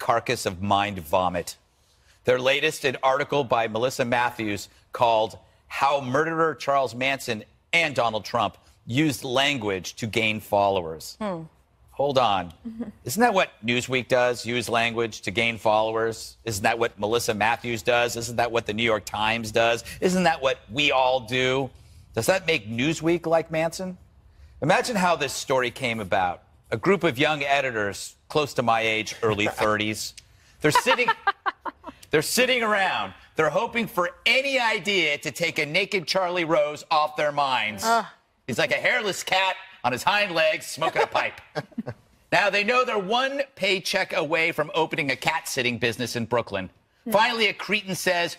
carcass of mind vomit. Their latest, an article by Melissa Matthews called How Murderer Charles Manson and Donald Trump Used Language to Gain Followers. Hold on. Isn't that what Newsweek does? Use language to gain followers? Isn't that what Melissa Matthews does? Isn't that what the New York Times does? Isn't that what we all do? Does that make Newsweek like Manson? Imagine how this story came about. A group of young editors, close to my age, early 30s, they're sitting around. They're hoping for any idea to take a naked Charlie Rose off their minds. He's like a hairless cat on his hind legs, smoking a pipe. Now, they know they're one paycheck away from opening a cat-sitting business in Brooklyn. Finally, a cretin says,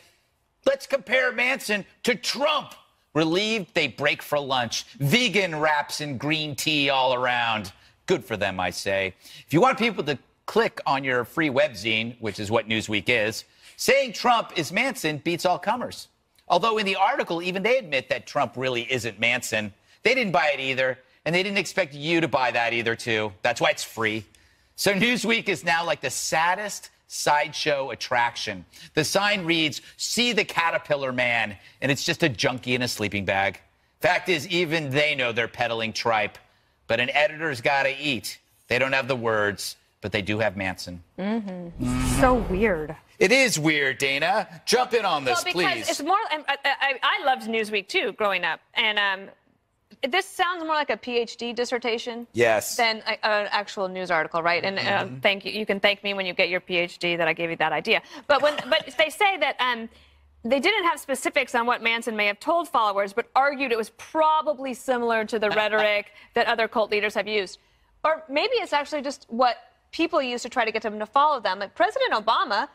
let's compare Manson to Trump. Relieved, they break for lunch. Vegan wraps and green tea all around. Good for them, I say. If you want people to click on your free webzine, which is what Newsweek is, saying Trump is Manson beats all comers. Although in the article, even they admit that Trump really isn't Manson. They didn't buy it either, and they didn't expect you to buy that either, too. That's why it's free. So Newsweek is now like the saddest sideshow attraction. The sign reads, see the caterpillar man, and it's just a junkie in a sleeping bag. Fact is, even they know they're peddling tripe. But an editor's got to eat. They don't have the words, but they do have Manson. So weird. It is weird, Dana. Jump in on this, because please. It's more. I loved Newsweek too growing up, and this sounds more like a PhD dissertation. Yes. Than an actual news article, right? And thank you. You can thank me when you get your PhD that I gave you that idea. But they say that they didn't have specifics on what Manson may have told followers, but argued it was probably similar to the rhetoric that other cult leaders have used. Or maybe it's actually just what people use to try to get them to follow them. Like President Obama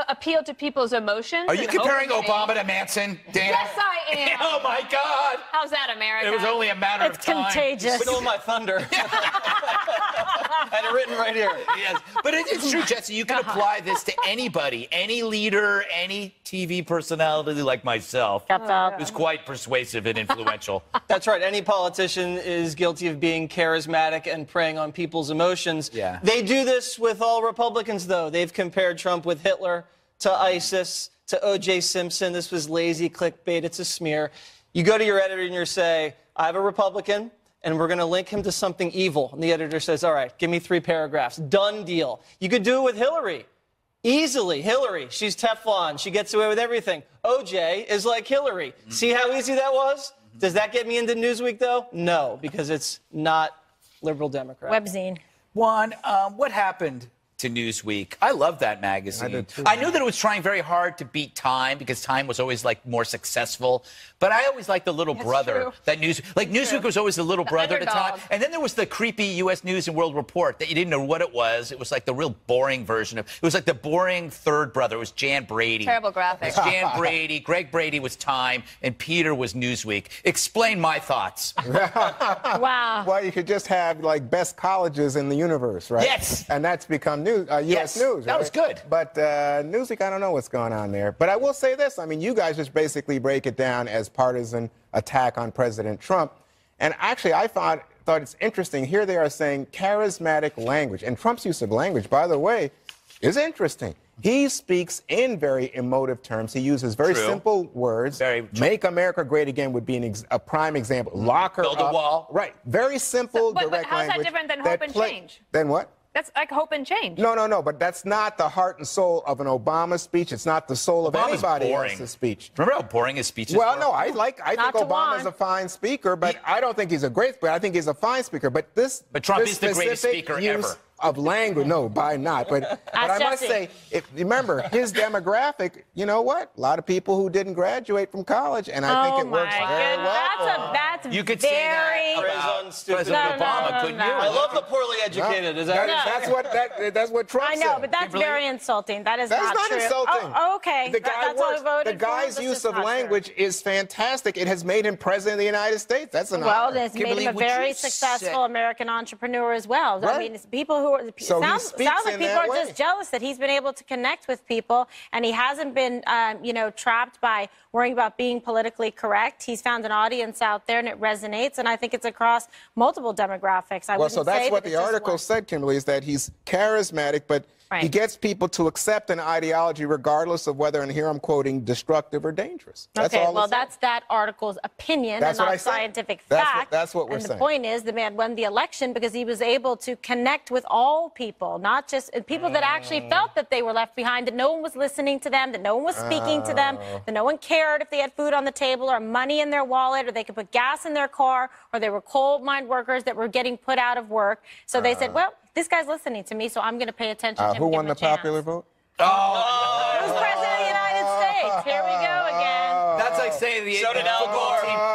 appealed to people's emotions. Are you comparing Obama to Manson, Dana? Yes, I am. Oh, my God. How's that, America? It was only a matter of time. It's contagious. Stole my thunder. I had it written right here. Yes. But it's true, Jesse. You can apply this to anybody, any leader, any TV personality like myself. Who's quite persuasive and influential. That's right. Any politician is guilty of being charismatic and preying on people's emotions. Yeah. They do this with all Republicans, though. They've compared Trump with Hitler, to ISIS, to O.J. Simpson. This was lazy clickbait. It's a smear. You go to your editor and you say, I have a Republican, and we're going to link him to something evil. And the editor says, all right, give me 3 paragraphs. Done deal. You could do it with Hillary. Easily. Hillary, she's Teflon. She gets away with everything. O.J. is like Hillary. See how easy that was? Does that get me into Newsweek, though? No, because it's not liberal Democrat. Webzine. Juan, what happened to Newsweek? I love that magazine. I did too. I knew that it was trying very hard to beat Time because Time was always like more successful. But I always liked the little brother. True. That Newsweek was always the little brother to Time. underdog. And then there was the creepy U.S. News and World Report that you didn't know what it was. It was like the real boring version of. It was like the boring third brother. It was Jan Brady. Terrible graphics. It's Jan Brady. Greg Brady was Time, and Peter was Newsweek. Explain my thoughts. Wow. Well, you could just have like best colleges in the universe, right? Yes. And that's become U.S. Yes. News. That was good. But Newsweek, I don't know what's going on there. But I will say this. I mean, you guys just basically break it down as partisan attack on President Trump. And actually, I thought it's interesting. Here they are saying charismatic language. And Trump's use of language, by the way, is interesting. He speaks in very emotive terms. He uses very simple words. Make America great again would be a prime example. Lock her up. Build a wall. Right. Very simple, But direct how's language. that different than hope and change? Then what? That's like hope and change. No. But that's not the heart and soul of an Obama speech. It's not the soul of Obama's anybody boring. else's speech. Remember how boring his speeches Well, were? no, I think Obama's a fine speaker, but I don't think he's a great speaker. I think he's a fine speaker. But Trump this is the greatest specific speaker use ever. Of language, no, by not. But I must say, remember, his demographic, you know what? A lot of people who didn't graduate from college, and I think it works very well. That's You could very... say that about President Obama, couldn't you? I love the poorly educated. Is that That's what Trump I know, said. but that's very insulting. That is That's not true. insulting. Oh, okay. The guy That's all we voted The guy's for. This use is of not language true. is fantastic. It has made him president of the United States. That's an Well, honor. it's made Kimberly, him a would very you successful American entrepreneur as well. Right. I mean, it's people who are... So he sounds speaks like in people that are way. just jealous that he's been able to connect with people, and he hasn't been, trapped by worrying about being politically correct. He's found an audience out there, and it resonates, and I think it's across multiple demographics. Well, so that's what the article said, Kimberly, is that he's charismatic, but Right. He gets people to accept an ideology regardless of whether, and here I'm quoting, destructive or dangerous. That's okay, all well, it's saying. that's that article's opinion That's and what I not said. scientific That's fact. that's what we're and saying. The point is the man won the election because he was able to connect with all people, not just people that actually felt that they were left behind, that no one was listening to them, that no one was speaking to them, that no one cared if they had food on the table or money in their wallet or they could put gas in their car or they were coal mine workers that were getting put out of work. So they said, well, this guy's listening to me, so I'm going to pay attention to him. Who won the popular vote? Who's president of the United States? Here we go again. That's like saying the So did Al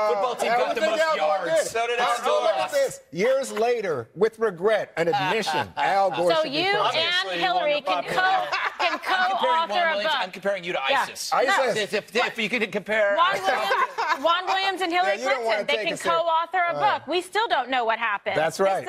football team got the most yards. So did Al Gore. Look at this. Years later, with regret, an admission. Al Gore So should be you president. and Obviously, Hillary he won the can co-author a book. I'm comparing you to Yeah. ISIS. ISIS. If you could compare. Juan Williams and Hillary Yeah, you don't wanna Clinton, they take can it serious. co-author a book. We still don't know what happened. That's right.